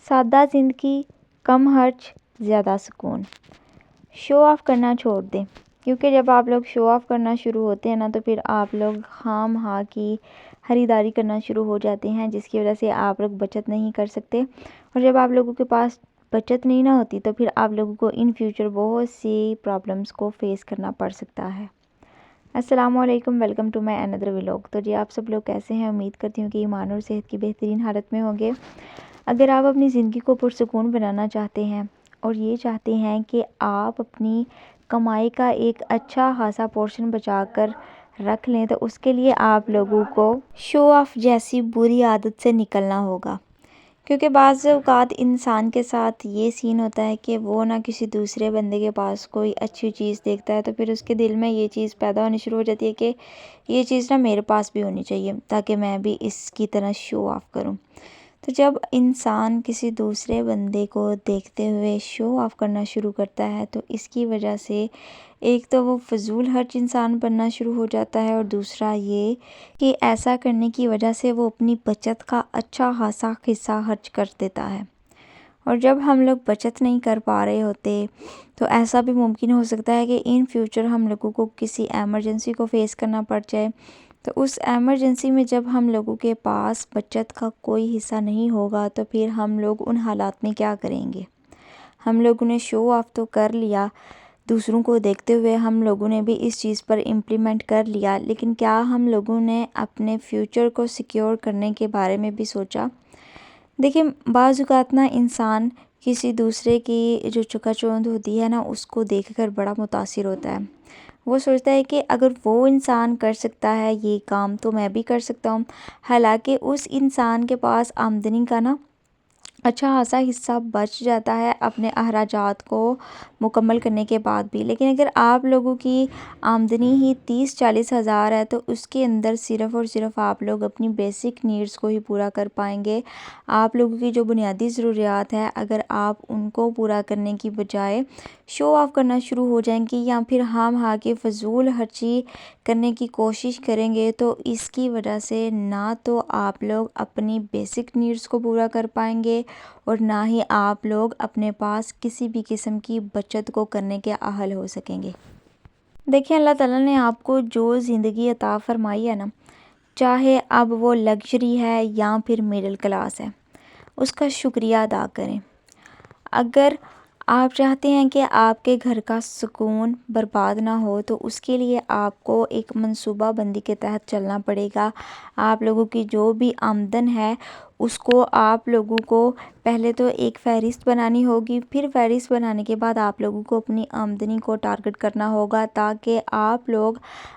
سادہ زندگی، کم خرچ، زیادہ سکون۔ شو آف کرنا چھوڑ دیں، کیونکہ جب آپ لوگ شو آف کرنا شروع ہوتے ہیں نا تو پھر آپ لوگ خام خواہ کی خریداری کرنا شروع ہو جاتے ہیں، جس کی وجہ سے آپ لوگ بچت نہیں کر سکتے، اور جب آپ لوگوں کے پاس بچت نہیں نہ ہوتی تو پھر آپ لوگوں کو ان فیوچر بہت سی پرابلمس کو فیس کرنا پڑ سکتا ہے۔ السلام علیکم، ویلکم ٹو مائی اندر ولاگ۔ تو جی آپ سب لوگ کیسے ہیں؟ امید کرتی ہوں کہ ایمان اور صحت کی بہترین حالت میں ہوں گے۔ اگر آپ اپنی زندگی کو پرسکون بنانا چاہتے ہیں اور یہ چاہتے ہیں کہ آپ اپنی کمائی کا ایک اچھا خاصا پورشن بچا کر رکھ لیں، تو اس کے لیے آپ لوگوں کو شو آف جیسی بری عادت سے نکلنا ہوگا، کیونکہ بعض اوقات انسان کے ساتھ یہ سین ہوتا ہے کہ وہ نہ کسی دوسرے بندے کے پاس کوئی اچھی چیز دیکھتا ہے تو پھر اس کے دل میں یہ چیز پیدا ہونی شروع ہو جاتی ہے کہ یہ چیز نہ میرے پاس بھی ہونی چاہیے تاکہ میں بھی اس کی طرح شو آف کروں۔ تو جب انسان کسی دوسرے بندے کو دیکھتے ہوئے شو آف کرنا شروع کرتا ہے تو اس کی وجہ سے ایک تو وہ فضول خرچ انسان بننا شروع ہو جاتا ہے، اور دوسرا یہ کہ ایسا کرنے کی وجہ سے وہ اپنی بچت کا اچھا خاصا حصہ خرچ کر دیتا ہے، اور جب ہم لوگ بچت نہیں کر پا رہے ہوتے تو ایسا بھی ممکن ہو سکتا ہے کہ ان فیوچر ہم لوگوں کو کسی ایمرجنسی کو فیس کرنا پڑ جائے، تو اس ایمرجنسی میں جب ہم لوگوں کے پاس بچت کا کوئی حصہ نہیں ہوگا تو پھر ہم لوگ ان حالات میں کیا کریں گے؟ ہم لوگوں نے شو آف تو کر لیا، دوسروں کو دیکھتے ہوئے ہم لوگوں نے بھی اس چیز پر امپلیمنٹ کر لیا، لیکن کیا ہم لوگوں نے اپنے فیوچر کو سیکیور کرنے کے بارے میں بھی سوچا؟ دیکھیں، بعض اوقات نا انسان کسی دوسرے کی جو چکا چوند ہوتی ہے نا اس کو دیکھ کر بڑا متاثر ہوتا ہے۔ وہ سوچتا ہے کہ اگر وہ انسان کر سکتا ہے یہ کام تو میں بھی کر سکتا ہوں، حالانکہ اس انسان کے پاس آمدنی کا نا اچھا خاصا حصہ بچ جاتا ہے اپنے اخراجات کو مکمل کرنے کے بعد بھی۔ لیکن اگر آپ لوگوں کی آمدنی ہی 30-40 ہزار ہے تو اس کے اندر صرف اور صرف آپ لوگ اپنی بیسک نیڈز کو ہی پورا کر پائیں گے۔ آپ لوگوں کی جو بنیادی ضروریات ہے اگر آپ ان کو پورا کرنے کی بجائے شو آف کرنا شروع ہو جائیں گے یا پھر ہم کے فضول خرچی کرنے کی کوشش کریں گے تو اس کی وجہ سے نہ تو آپ لوگ اپنی بیسک نیڈز کو پورا کر پائیں گے اور نہ ہی آپ لوگ اپنے پاس کسی بھی قسم کی بچت کو کرنے کے اہل ہو سکیں گے۔ دیکھیں، اللہ تعالیٰ نے آپ کو جو زندگی عطا فرمائی ہے نا، چاہے اب وہ لگژری ہے یا پھر میڈل کلاس ہے، اس کا شکریہ ادا کریں۔ اگر آپ چاہتے ہیں کہ آپ کے گھر کا سکون برباد نہ ہو تو اس کے لیے آپ کو ایک منصوبہ بندی کے تحت چلنا پڑے گا۔ آپ لوگوں کی جو بھی آمدن ہے اس کو آپ لوگوں کو پہلے تو ایک فہرست بنانی ہوگی، پھر فہرست بنانے کے بعد آپ لوگوں کو اپنی آمدنی کو ٹارگٹ کرنا ہوگا تاکہ آپ لوگ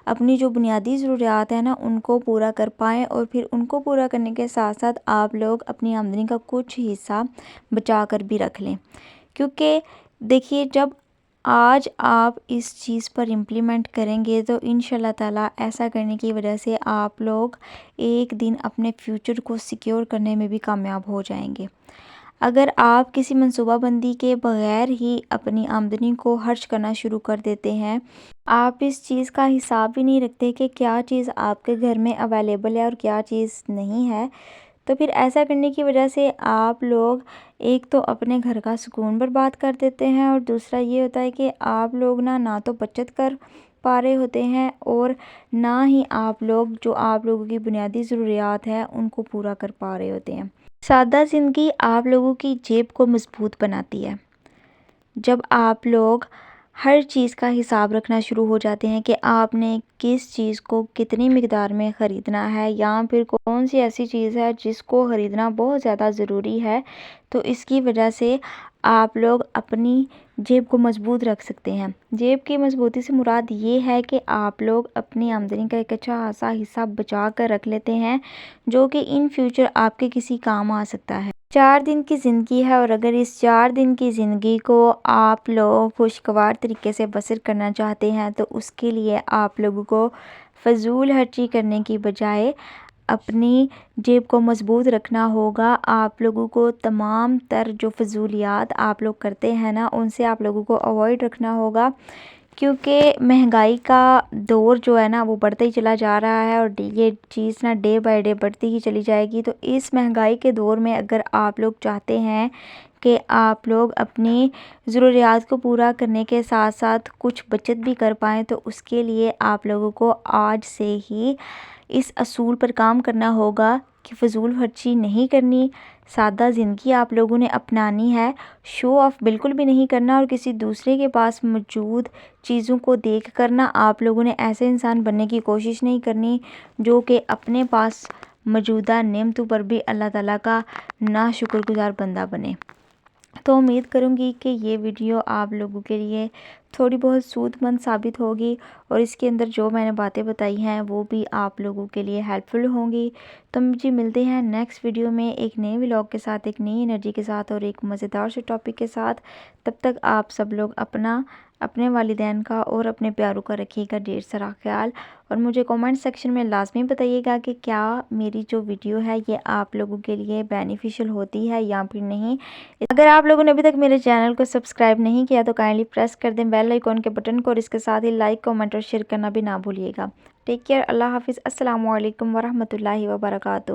اپنی جو بنیادی ضروریات ہیں نا ان کو پورا کر پائیں، اور پھر ان کو پورا کرنے کے ساتھ ساتھ آپ لوگ اپنی آمدنی کا کچھ حصہ بچا کر بھی رکھ لیں۔ کیونکہ دیکھیے، جب آج آپ اس چیز پر امپلیمنٹ کریں گے تو انشاءاللہ تعالیٰ ایسا کرنے کی وجہ سے آپ لوگ ایک دن اپنے فیوچر کو سیکیور کرنے میں بھی کامیاب ہو جائیں گے۔ اگر آپ کسی منصوبہ بندی کے بغیر ہی اپنی آمدنی کو خرچ کرنا شروع کر دیتے ہیں، آپ اس چیز کا حساب بھی نہیں رکھتے کہ کیا چیز آپ کے گھر میں اویلیبل ہے اور کیا چیز نہیں ہے، تو پھر ایسا کرنے کی وجہ سے آپ لوگ ایک تو اپنے گھر کا سکون برباد کر دیتے ہیں، اور دوسرا یہ ہوتا ہے کہ آپ لوگ نہ تو بچت کر پا رہے ہوتے ہیں اور نہ ہی آپ لوگ جو آپ لوگوں کی بنیادی ضروریات ہے ان کو پورا کر پا رہے ہوتے ہیں۔ سادہ زندگی آپ لوگوں کی جیب کو مضبوط بناتی ہے۔ جب آپ لوگ ہر چیز کا حساب رکھنا شروع ہو جاتے ہیں کہ آپ نے کس چیز کو کتنی مقدار میں خریدنا ہے یا پھر کون سی ایسی چیز ہے جس کو خریدنا بہت زیادہ ضروری ہے، تو اس کی وجہ سے آپ لوگ اپنی جیب کو مضبوط رکھ سکتے ہیں۔ جیب کی مضبوطی سے مراد یہ ہے کہ آپ لوگ اپنی آمدنی کا ایک اچھا خاصا حصہ بچا کر رکھ لیتے ہیں جو کہ ان فیوچر آپ کے کسی کام آ سکتا ہے۔ 4 دن کی زندگی ہے، اور اگر اس 4 دن کی زندگی کو آپ لوگ خوشگوار طریقے سے بسر کرنا چاہتے ہیں تو اس کے لیے آپ لوگوں کو فضول خرچی کرنے کی بجائے اپنی جیب کو مضبوط رکھنا ہوگا۔ آپ لوگوں کو تمام تر جو فضولیات آپ لوگ کرتے ہیں نا ان سے آپ لوگوں کو اوائڈ رکھنا ہوگا، کیونکہ مہنگائی کا دور جو ہے نا وہ بڑھتا ہی چلا جا رہا ہے اور یہ چیز نا ڈے بائی ڈے بڑھتی ہی چلی جائے گی۔ تو اس مہنگائی کے دور میں اگر آپ لوگ چاہتے ہیں کہ آپ لوگ اپنی ضروریات کو پورا کرنے کے ساتھ ساتھ کچھ بچت بھی کر پائیں، تو اس کے لیے آپ لوگوں کو آج سے ہی اس اصول پر کام کرنا ہوگا کہ فضول خرچی نہیں کرنی، سادہ زندگی آپ لوگوں نے اپنانی ہے، شو آف بالکل بھی نہیں کرنا اور کسی دوسرے کے پاس موجود چیزوں کو دیکھ کرنا آپ لوگوں نے ایسے انسان بننے کی کوشش نہیں کرنی جو کہ اپنے پاس موجودہ نعمتوں پر بھی اللہ تعالیٰ کا ناشکر گزار بندہ بنے۔ تو امید کروں گی کہ یہ ویڈیو آپ لوگوں کے لیے تھوڑی بہت سود مند ثابت ہوگی اور اس کے اندر جو میں نے باتیں بتائی ہیں وہ بھی آپ لوگوں کے لیے ہیلپ فل ہوں گی۔ تو جی ملتے ہیں نیکسٹ ویڈیو میں ایک نئے ولاگ کے ساتھ، ایک نئی انرجی کے ساتھ اور ایک مزیدار سے ٹاپک کے ساتھ۔ تب تک آپ سب لوگ اپنے والدین کا اور اپنے پیاروں کا رکھیے گا ڈھیر سارا خیال، اور مجھے کومنٹ سیکشن میں لازمی بتائیے گا کہ کیا میری جو ویڈیو ہے یہ آپ لوگوں کے لیے بینیفیشل ہوتی ہے یا پھر نہیں۔ اگر آپ لوگوں نے ابھی تک میرے چینل کو سبسکرائب نہیں کیا تو کائنڈلی پریس کر دیں بیل آئیکن کے بٹن کو، اور اس کے ساتھ ہی لائک، کمنٹ اور شیئر کرنا بھی نہ بھولیے گا۔ ٹیک کیئر، اللہ حافظ، السلام علیکم ورحمۃ اللہ وبرکاتہ۔